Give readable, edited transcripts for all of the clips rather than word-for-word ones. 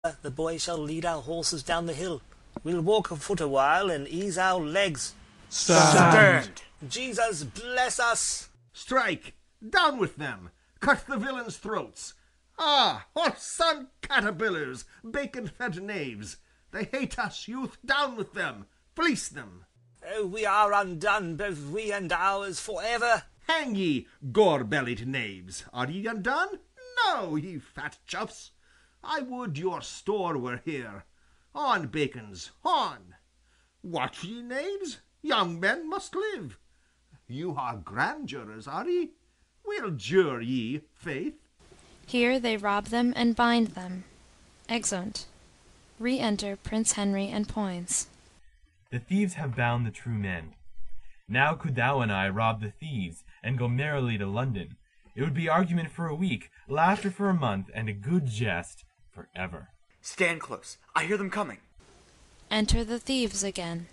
The boy shall lead our horses down the hill. We'll walk afoot a while and ease our legs. Stand! Jesus bless us! Strike! Down with them! Cut the villains' throats! Ah, whoreson caterpillars, bacon-fed knaves! They hate us, youth! Down with them! Fleece them! Oh, we are undone, both we and ours, for ever. Hang ye, gore-bellied knaves! Are ye undone? No, ye fat chuffs! I would your store were here. On, bacons, on! What, ye knaves? Young men must live. You are grand jurors, are ye? We'll jure ye, faith. Here they rob them and bind them. Exeunt. Re-enter Prince Henry and Poins. The thieves have bound the true men. Now could thou and I rob the thieves, and go merrily to London. It would be argument for a week, laughter for a month, and a good jest for ever. Stand close. I hear them coming. Enter the thieves again.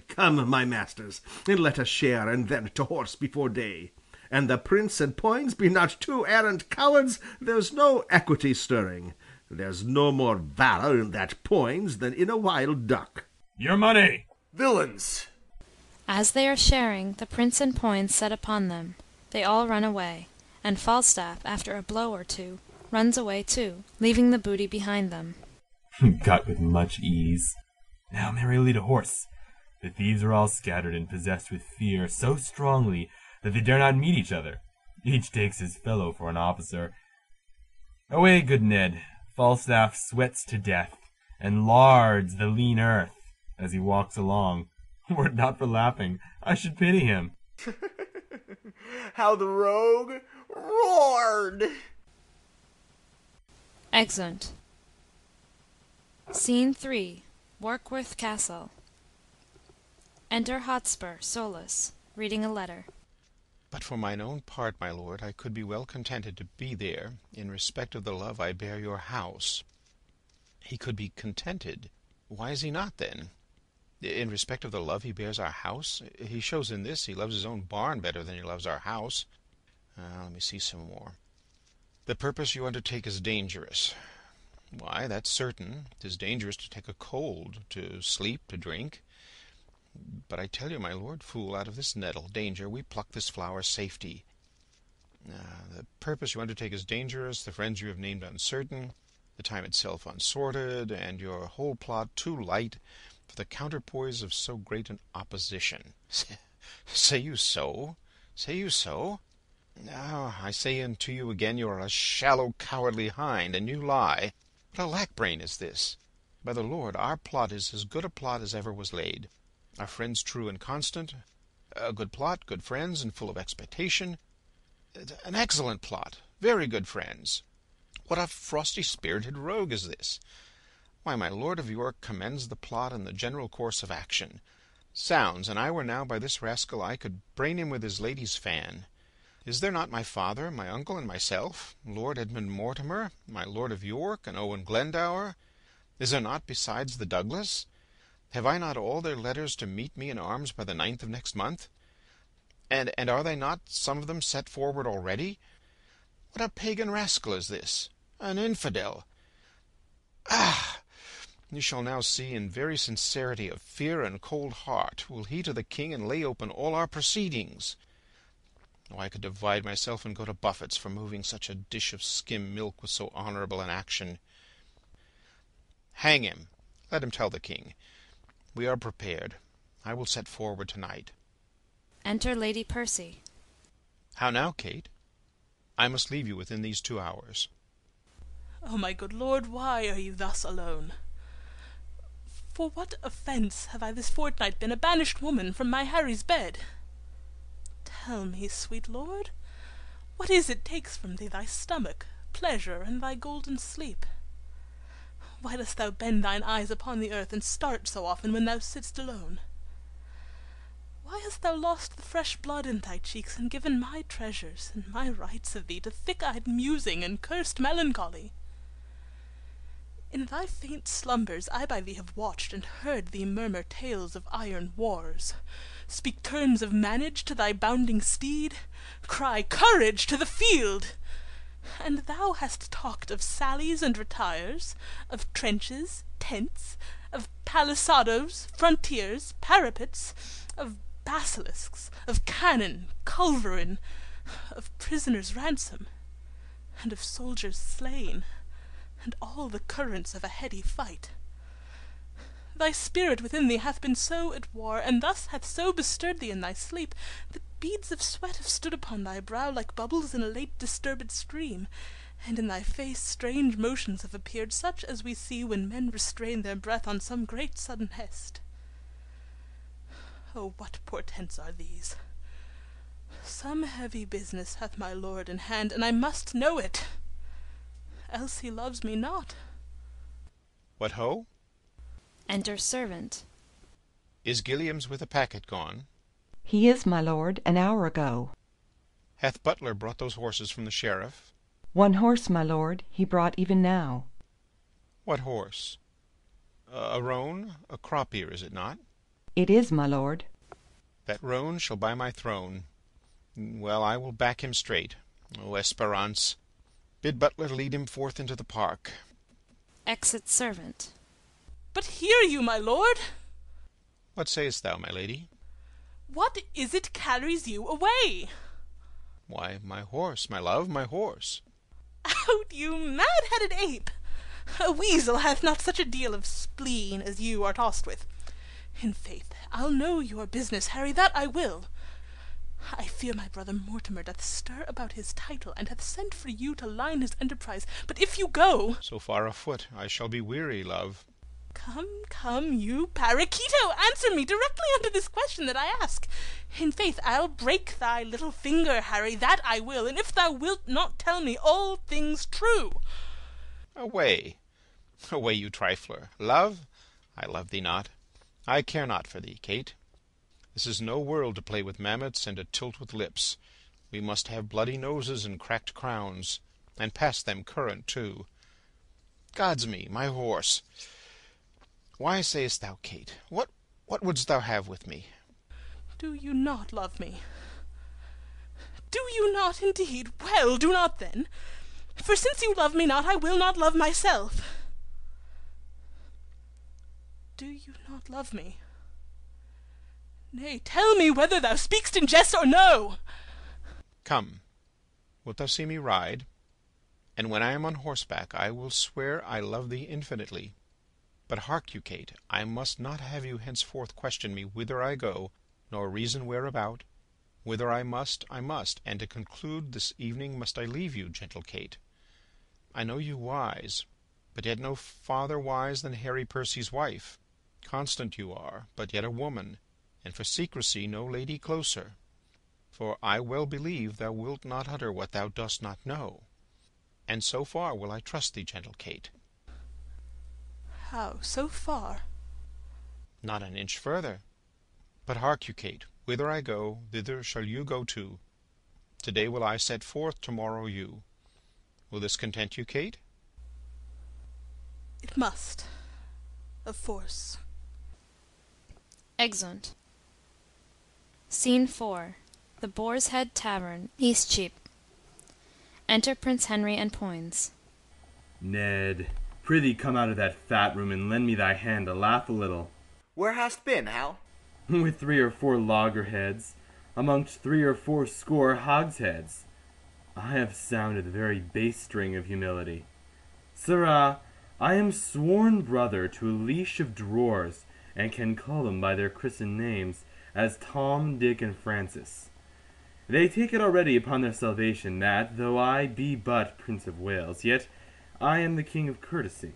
Come, my masters, and let us share, and then to horse before day. And the prince and Poins be not two arrant cowards, there's no equity stirring. There's no more valour in that Poins than in a wild duck. Your money! Villains! As they are sharing, the prince and Poins set upon them. They all run away, and Falstaff, after a blow or two, runs away too, leaving the booty behind them. Got with much ease. Now merrily to horse. The thieves are all scattered and possessed with fear so strongly that they dare not meet each other. Each takes his fellow for an officer. Away, good Ned. Falstaff sweats to death, and lards the lean earth as he walks along. Were it not for laughing, I should pity him. How the rogue roared! Exeunt. Scene 3. Warkworth Castle. Enter Hotspur, solus, reading a letter. But for mine own part, my lord, I could be well contented to be there, in respect of the love I bear your house. He could be contented. Why is he not, then? In respect of the love he bears our house? He shows in this he loves his own barn better than he loves our house. Let me see some more. The purpose you undertake is dangerous. Why, that's certain. 'Tis dangerous to take a cold, to sleep, to drink. But I tell you, my lord, fool, out of this nettle, danger, we pluck this flower, safety. The purpose you undertake is dangerous, the friends you have named uncertain, the time itself unsorted, and your whole plot too light for the counterpoise of so great an opposition. Say you so? Say you so? Now, I say unto you again, you are a shallow, cowardly hind, and you lie. What a lack-brain is this! By the Lord, our plot is as good a plot as ever was laid. Our friends true and constant, a good plot, good friends, and full of expectation. An excellent plot, very good friends. What a frosty-spirited rogue is this! Why, my Lord of York commends the plot and the general course of action. Sounds, and I were now by this rascal, I could brain him with his lady's fan. Is there not my father, my uncle, and myself, Lord Edmund Mortimer, my Lord of York, and Owen Glendower? Is there not besides the Douglas? Have I not all their letters to meet me in arms by the 9th of next month? And are they not some of them set forward already? What a pagan rascal is this! An infidel! Ah! You shall now see, in very sincerity of fear and cold heart, will he to the king and lay open all our proceedings. Oh, I could divide myself and go to buffets for moving such a dish of skim milk with so honourable an action. Hang him! Let him tell the king. We are prepared. I will set forward tonight. Enter Lady Percy. How now, Kate? I must leave you within these 2 hours. Oh, my good lord, why are you thus alone? For what offence have I this fortnight been a banished woman from my Harry's bed? Tell me, sweet lord, what is it takes from thee thy stomach, pleasure, and thy golden sleep? Why dost thou bend thine eyes upon the earth, and start so often when thou sitt'st alone? Why hast thou lost the fresh blood in thy cheeks, and given my treasures and my rights of thee to thick-eyed musing and cursed melancholy? In thy faint slumbers I by thee have watched, and heard thee murmur tales of iron wars, speak terms of manage to thy bounding steed, cry courage to the field. And thou hast talked of sallies and retires, of trenches, tents, of palisadoes, frontiers, parapets, of basilisks, of cannon, culverin, of prisoners' ransom, and of soldiers slain, and all the currents of a heady fight. Thy spirit within thee hath been so at war, and thus hath so bestirred thee in thy sleep, that beads of sweat have stood upon thy brow like bubbles in a late disturbed stream, and in thy face strange motions have appeared, such as we see when men restrain their breath on some great sudden hest. Oh, what portents are these? Some heavy business hath my lord in hand, and I must know it, else he loves me not. What ho! Enter servant. Is Gilliam's with a packet gone? He is, my lord, an hour ago. Hath butler brought those horses from the sheriff? One horse, my lord, he brought even now. What horse? A roan? A crop-ear, is it not? It is, my lord. That roan shall buy my throne. Well, I will back him straight. O Esperance, bid butler lead him forth into the park. Exit servant. But hear you, my lord! What sayest thou, my lady? What is it carries you away? Why, my horse, my love, my horse. Out, you mad-headed ape! A weasel hath not such a deal of spleen as you are tossed with. In faith, I'll know your business, Harry, that I will. I fear my brother Mortimer doth stir about his title, and hath sent for you to line his enterprise. But if you go— So far afoot, I shall be weary, love. Come, you parakeeto, answer me directly unto this question that I ask. In faith, I'll break thy little finger, Harry, that I will, and if thou wilt not tell me all things true. Away, away, you trifler. Love? I love thee not. I care not for thee, Kate. This is no world to play with mammoths and to tilt with lips. We must have bloody noses and cracked crowns, and pass them current too. God's me, my horse! Why sayest thou, Kate? What wouldst thou have with me? Do you not love me? Do you not indeed? Well, do not then. For since you love me not, I will not love myself. Do you not love me? Nay, tell me whether thou speak'st in jest or no. Come, wilt thou see me ride? And when I am on horseback, I will swear I love thee infinitely. But hark you, Kate, I must not have you henceforth question me whither I go, nor reason whereabout. Whither I must, and to conclude this evening must I leave you, gentle Kate. I know you wise, but yet no farther wise than Harry Percy's wife. Constant you are, but yet a woman, and for secrecy no lady closer. For I well believe thou wilt not utter what thou dost not know. And so far will I trust thee, gentle Kate. How, so far? Not an inch further. But hark you, Kate, whither I go, thither shall you go too. Today will I set forth, tomorrow you. Will this content you, Kate? It must, of force. Exeunt. Scene 4. The Boar's Head Tavern, Eastcheap. Enter Prince Henry and Poins. Ned, prithee come out of that fat room and lend me thy hand to laugh a little. Where hast been, Hal? With 3 or 4 loggerheads, amongst 3 or 4 score hogsheads. I have sounded the very bass string of humility. Sirrah, I am sworn brother to a leash of drawers, and can call them by their christened names, as Tom, Dick, and Francis. They take it already upon their salvation that, though I be but Prince of Wales, yet I am the king of courtesy.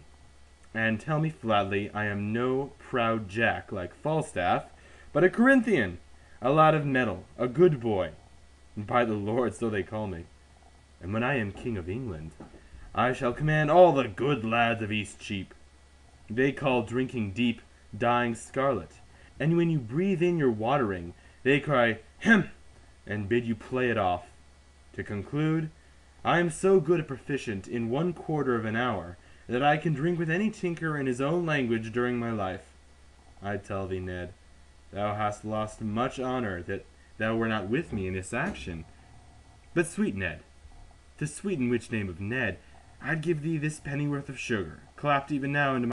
And tell me flatly, I am no proud jack like Falstaff, but a Corinthian, a lad of mettle, a good boy. By the Lord, so they call me. And when I am king of England, I shall command all the good lads of Eastcheap. They call drinking deep dying scarlet, and when you breathe in your watering, they cry hem, and bid you play it off. To conclude, I am so good a proficient in 1/4 of an hour that I can drink with any tinker in his own language during my life. I tell thee, Ned, thou hast lost much honour that thou were not with me in this action. But, sweet Ned, to sweeten which name of Ned, I'd give thee this pennyworth of sugar, clapped even now into